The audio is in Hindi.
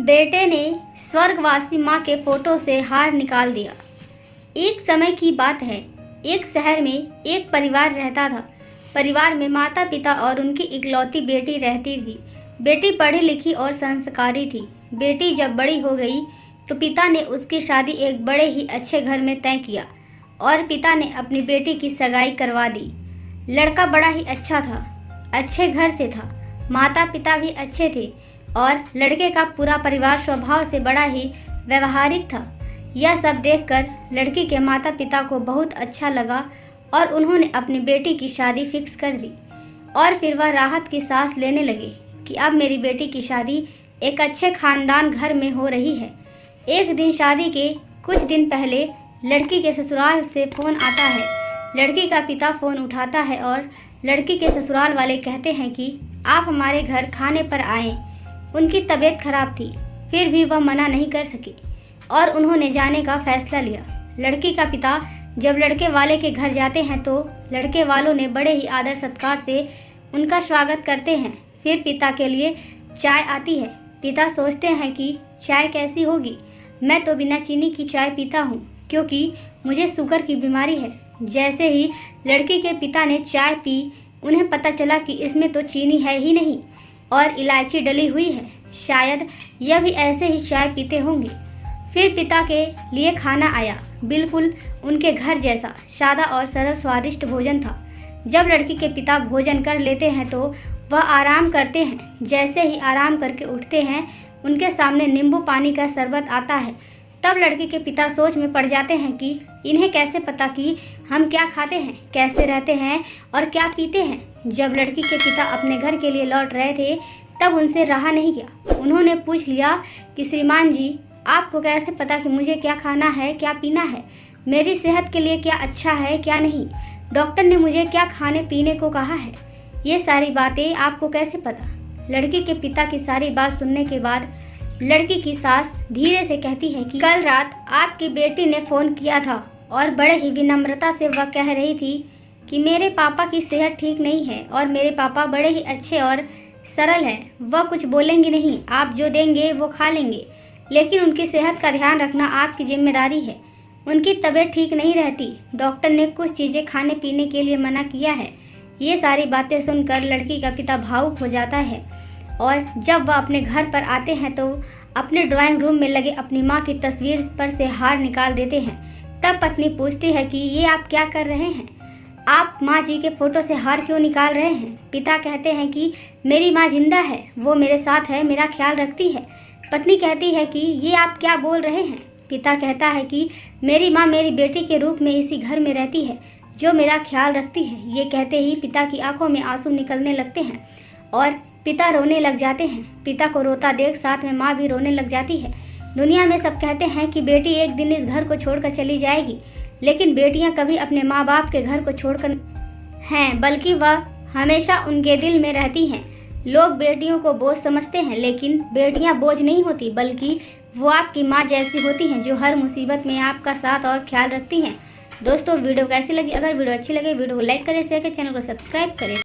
बेटे ने स्वर्गवासी माँ के फोटो से हार निकाल दिया। एक समय की बात है, एक शहर में एक परिवार रहता था। परिवार में माता पिता और उनकी इकलौती बेटी रहती थी। बेटी पढ़ी लिखी और संस्कारी थी। बेटी जब बड़ी हो गई तो पिता ने उसकी शादी एक बड़े ही अच्छे घर में तय किया और पिता ने अपनी बेटी की सगाई करवा दी। लड़का बड़ा ही अच्छा था, अच्छे घर से था, माता पिता भी अच्छे थे और लड़के का पूरा परिवार स्वभाव से बड़ा ही व्यवहारिक था। यह सब देखकर लड़की के माता पिता को बहुत अच्छा लगा और उन्होंने अपनी बेटी की शादी फिक्स कर दी। और फिर वह राहत की सांस लेने लगे कि अब मेरी बेटी की शादी एक अच्छे खानदान घर में हो रही है। एक दिन शादी के कुछ दिन पहले लड़की के ससुराल से फोन आता है। लड़की का पिता फोन उठाता है और लड़की के ससुराल वाले कहते हैं कि आप हमारे घर खाने पर आएं। उनकी तबीयत खराब थी, फिर भी वह मना नहीं कर सके और उन्होंने जाने का फैसला लिया। लड़की का पिता जब लड़के वाले के घर जाते हैं तो लड़के वालों ने बड़े ही आदर सत्कार से उनका स्वागत करते हैं। फिर पिता के लिए चाय आती है। पिता सोचते हैं कि चाय कैसी होगी, मैं तो बिना चीनी की चाय पीता हूँ क्योंकि मुझे शुगर की बीमारी है। जैसे ही लड़की के पिता ने चाय पी, उन्हें पता चला कि इसमें तो चीनी है ही नहीं और इलायची डली हुई है। शायद यह भी ऐसे ही चाय पीते होंगे। फिर पिता के लिए खाना आया, बिल्कुल उनके घर जैसा सादा और सरल स्वादिष्ट भोजन था। जब लड़की के पिता भोजन कर लेते हैं तो वह आराम करते हैं। जैसे ही आराम करके उठते हैं, उनके सामने नींबू पानी का शरबत आता है। तब लड़की के पिता सोच में पड़ जाते हैं कि इन्हें कैसे पता कि हम क्या खाते हैं, कैसे रहते हैं और क्या पीते हैं। जब लड़की के पिता अपने घर के लिए लौट रहे थे तब उनसे रहा नहीं गया। उन्होंने पूछ लिया कि श्रीमान जी, आपको कैसे पता कि मुझे क्या खाना है, क्या पीना है, मेरी सेहत के लिए क्या अच्छा है क्या नहीं, डॉक्टर ने मुझे क्या खाने पीने को कहा है, ये सारी बातें आपको कैसे पता। लड़की के पिता की सारी बात सुनने के बाद लड़की की सास धीरे से कहती है कि कल रात आपकी बेटी ने फोन किया था और बड़े ही विनम्रता से वह कह रही थी कि मेरे पापा की सेहत ठीक नहीं है और मेरे पापा बड़े ही अच्छे और सरल हैं। वह कुछ बोलेंगे नहीं, आप जो देंगे वो खा लेंगे, लेकिन उनकी सेहत का ध्यान रखना आपकी जिम्मेदारी है। उनकी तबीयत ठीक नहीं रहती, डॉक्टर ने कुछ चीज़ें खाने पीने के लिए मना किया है। ये सारी बातें सुनकर लड़की का पिता भावुक हो जाता है और जब वह अपने घर पर आते हैं तो अपने ड्राइंग रूम में लगे अपनी माँ की तस्वीर पर से हार निकाल देते हैं। तब पत्नी पूछती है कि ये आप क्या कर रहे हैं, आप माँ जी के फोटो से हार क्यों निकाल रहे हैं। पिता कहते हैं कि मेरी माँ जिंदा है, वो मेरे साथ है, मेरा ख्याल रखती है। पत्नी कहती है कि ये आप क्या बोल रहे हैं। पिता कहता है कि मेरी माँ मेरी बेटी के रूप में इसी घर में रहती है, जो मेरा ख्याल रखती है। ये कहते ही पिता की आंखों में आंसू निकलने लगते हैं और पिता रोने लग जाते हैं। पिता को रोता देख साथ में माँ भी रोने लग जाती है। दुनिया में सब कहते हैं कि बेटी एक दिन इस घर को छोड़कर चली जाएगी, लेकिन बेटियां कभी अपने माँ बाप के घर को छोड़कर हैं, बल्कि वह हमेशा उनके दिल में रहती हैं। लोग बेटियों को बोझ समझते हैं, लेकिन बेटियां बोझ नहीं होती, बल्कि वो आपकी माँ जैसी होती हैं, जो हर मुसीबत में आपका साथ और ख्याल रखती हैं। दोस्तों, वीडियो कैसी लगी? अगर वीडियो अच्छी लगे वीडियो को लाइक करें, शेयर करें, चैनल को सब्सक्राइब करें।